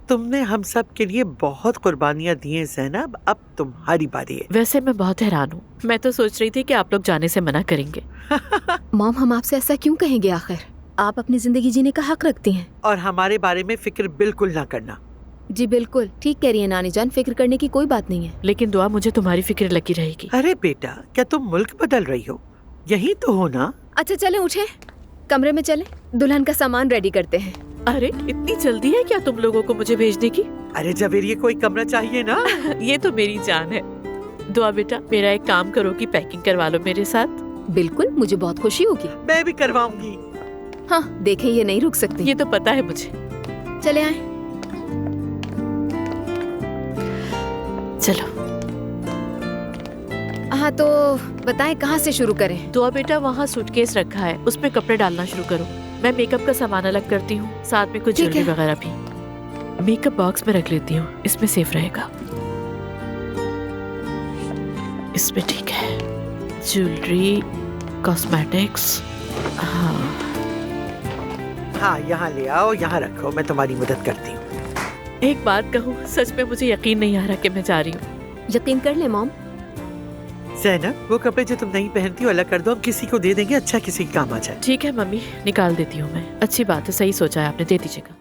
तुमने हम सब के लिए बहुत कुर्बानियाँ दी हैं ज़ैनब, अब तुम्हारी बारी है। वैसे मैं बहुत हैरान हूँ, मैं तो सोच रही थी कि आप लोग जाने से मना करेंगे। मॉम, हम आपसे ऐसा क्यों कहेंगे? आखिर आप अपनी जिंदगी जीने का हक रखती हैं। और हमारे बारे में फिक्र बिल्कुल ना करना। जी बिल्कुल ठीक कह रही है नानी जान, फिक्र करने की कोई बात नहीं है। लेकिन दुआ, मुझे तुम्हारी फिक्र लगी रहेगी। अरे बेटा, क्या तुम मुल्क बदल रही हो? यही तो हो ना? अच्छा चले, उठे, कमरे में चले, दुल्हन का सामान रेडी करते हैं। अरे इतनी जल्दी है क्या तुम लोगों को मुझे भेजने की? अरे जवेर, ये कोई कमरा चाहिए ना। ये तो मेरी जान है। दुआ बेटा, मेरा एक काम करो कि पैकिंग करवा लो मेरे साथ। बिल्कुल, मुझे बहुत खुशी होगी। मैं भी करवाऊंगी। हाँ देखें, ये नहीं रुक सकती। ये तो पता है मुझे। चले आए। चलो। हाँ तो बताएं कहाँ से शुरू करें? दुआ बेटा, वहाँ सूटकेस रखा है, उसमें कपड़े डालना शुरू करो। मैं मेकअप का सामान अलग करती हूँ, साथ में कुछ ठीक ज्वेलरी है। वगैरह भी। मेकअप बॉक्स में रख लेती हूँ, इसमें सेफ रहेगा। इसमें ठीक है। Jewellery, cosmetics. हाँ, यहाँ ले आओ, यहाँ रखो, मैं तुम्हारी मदद करती हूँ। एक बात कहूँ, सच में मुझे यकीन नहीं आ रहा कि मैं जा रही हूँ। यकीन कर ले मॉम। ज़ैनब, वो कपड़े जो तुम नहीं पहनती हो अलग कर दो, हम किसी को दे देंगे, अच्छा किसी के काम आ जाए। ठीक है मम्मी, निकाल देती हूँ मैं। अच्छी बात है, सही सोचा है आपने, दे दीजिएगा।